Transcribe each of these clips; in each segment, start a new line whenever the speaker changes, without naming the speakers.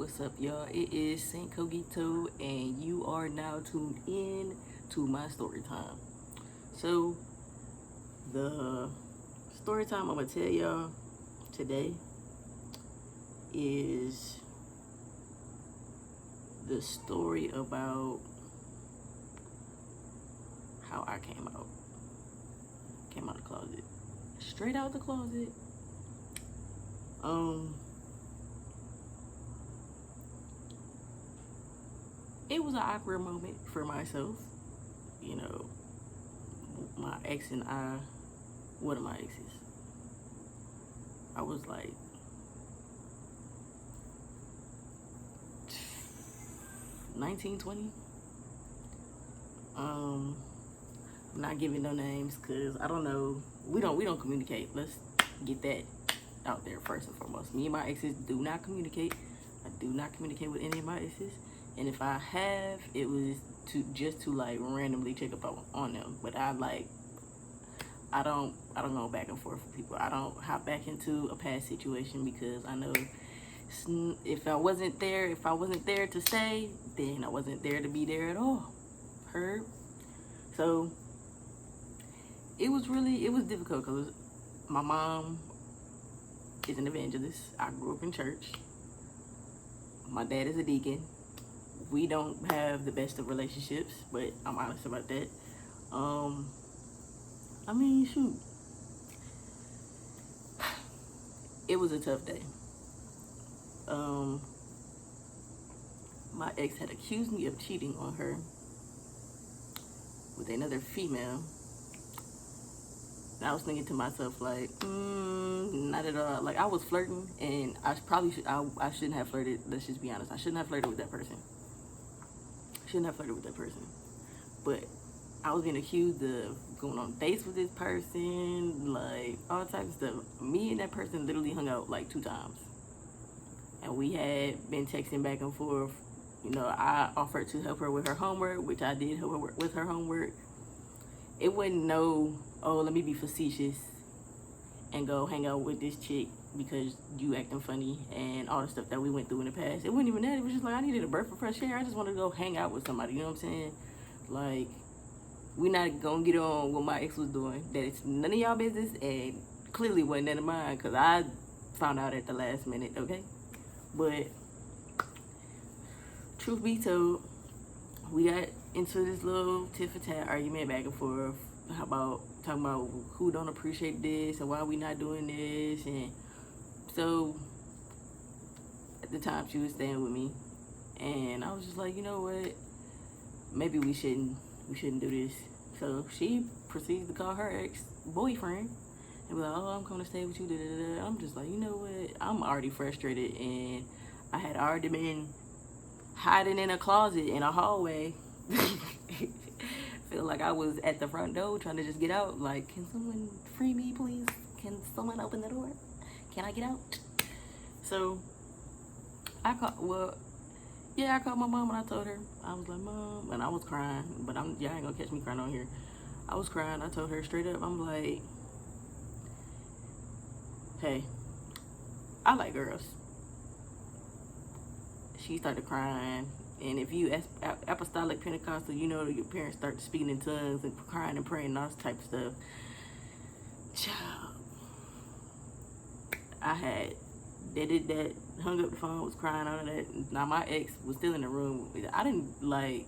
What's up, y'all? It is Saint Cogito, and you are now tuned in to my story time. So, the story time I'm gonna tell y'all today is the story about how I came out of the closet, straight out the closet. It was an awkward moment for myself. You know, my ex and I, one of my exes, I was like 19, 20. I'm not giving no names because I don't know. We don't communicate. Let's get that out there first and foremost. Me and my exes do not communicate. I do not communicate with any of my exes. And if I have, it was to like randomly check up on them. But I don't go back and forth with people. I don't hop back into a past situation because I know if I wasn't there to stay, then I wasn't there to be there at all. Heard? So it was difficult because my mom is an evangelist. I grew up in church. My dad is a deacon. We don't have the best of relationships, but I'm honest about that. I mean, shoot. It was a tough day. My ex had accused me of cheating on her with another female. And I was thinking to myself, like, not at all. Like, I was flirting, and I shouldn't have flirted. Let's just be honest. I shouldn't have flirted with that person. But I was being accused of going on dates with this person, like, all types of stuff. Me and that person literally hung out, like, 2 times. And we had been texting back and forth. You know, I offered to help her with her homework, which I did help her with her homework. It wasn't let me be facetious and go hang out with this chick because you acting funny and all the stuff that we went through in the past. It wasn't even that. It was just like I needed a breath of fresh air. I just wanted to go hang out with somebody. You know what I'm saying? Like, we not gonna get on what my ex was doing. That it's none of y'all business and clearly wasn't none of mine because I found out at the last minute, okay? But truth be told, we got into this little tit for tat argument back and forth talking about who don't appreciate this and why we not doing this. And so at the time she was staying with me, and I was just like, you know what, maybe we shouldn't do this. So she proceeds to call her ex-boyfriend and be like, oh, I'm coming to stay with you, da, da, da. I'm just like, you know what, I'm already frustrated, and I had already been hiding in a closet in a hallway. Feel like I was at the front door trying to just get out. Like, can someone free me, please? Can someone open the door? Can I get out? So I called my mom and I told her. I was like, Mom, and I was crying, but y'all ain't gonna catch me crying on here. I was crying. I told her straight up, I'm like, hey, I like girls. She started crying. And if you apostolic Pentecostal, you know your parents start speaking in tongues and crying and praying and all this type of stuff. Child, they did that, hung up the phone, was crying, all of that. Now my ex was still in the room. I didn't like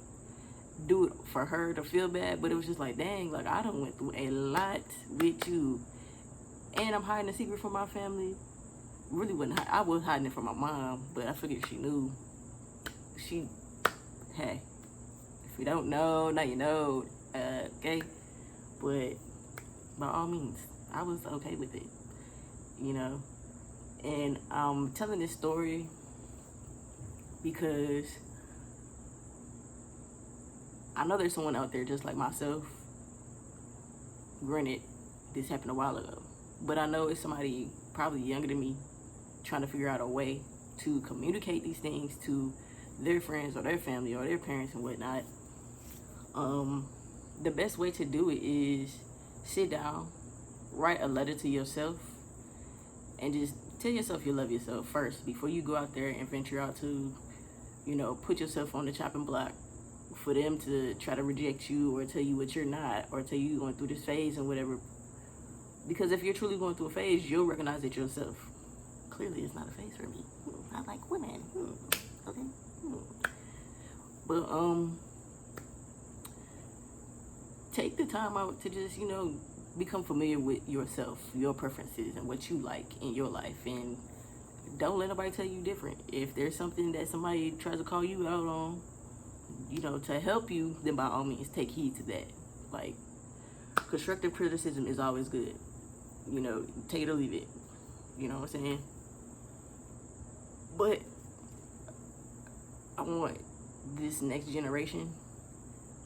do it for her to feel bad, but it was just like, dang, like I done went through a lot with you, and I'm hiding a secret from my family. Really wasn't. I was hiding it from my mom, but I figured she knew. Hey, if you don't know, now you know, okay? But by all means, I was okay with it, you know? And I'm telling this story because I know there's someone out there just like myself. Granted, this happened a while ago, but I know it's somebody probably younger than me trying to figure out a way to communicate these things to their friends or their family or their parents and whatnot. The best way to do it is sit down, write a letter to yourself, and just tell yourself you love yourself first before you go out there and venture out to, put yourself on the chopping block for them to try to reject you or tell you what you're not or tell you you're going through this phase and whatever. Because if you're truly going through a phase, you'll recognize it yourself. Clearly, it's not a phase for me. I like women. Okay. But take the time out to just, become familiar with yourself, your preferences, and what you like in your life. And don't let nobody tell you different. If there's something that somebody tries to call you out on, to help you, then by all means, take heed to that. Like, constructive criticism is always good. Take it or leave it. You know what I'm saying? But I want this next generation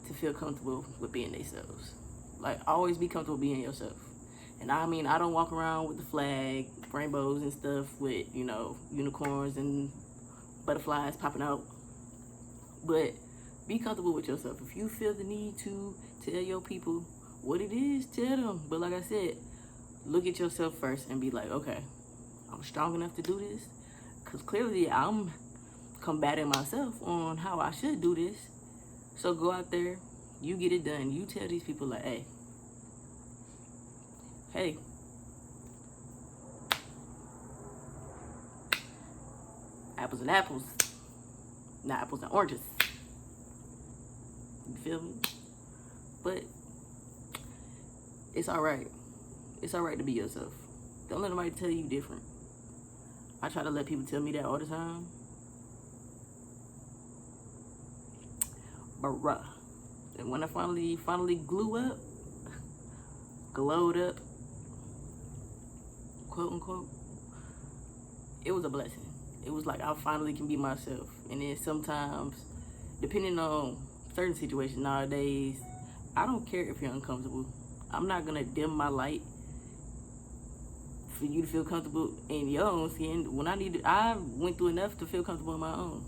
to feel comfortable with being themselves. Like, always be comfortable being yourself. And I mean, I don't walk around with the flag, rainbows and stuff with, unicorns and butterflies popping out. But be comfortable with yourself. If you feel the need to tell your people what it is, tell them. But like I said, look at yourself first and be like, okay, I'm strong enough to do this. Because clearly I'm combating myself on how I should do this. So go out there, you get it done. You tell these people like, hey, apples and apples, not apples and oranges. You feel me? But it's all right. It's all right to be yourself. Don't let nobody tell you different. I try to let people tell me that all the time. Bruh. And when I finally glowed up, quote unquote, it was a blessing. It was like I finally can be myself. And then sometimes, depending on certain situations nowadays, I don't care if you're uncomfortable. I'm not gonna dim my light for you to feel comfortable in your own skin. When I went through enough to feel comfortable in my own.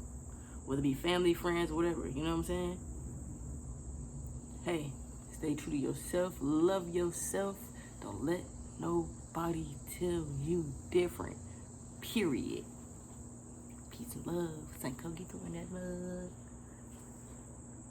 Whether it be family, friends, whatever, you know what I'm saying? Hey, stay true to yourself, love yourself. Don't let nobody tell you different. Period. Peace and love. Thank you for that love.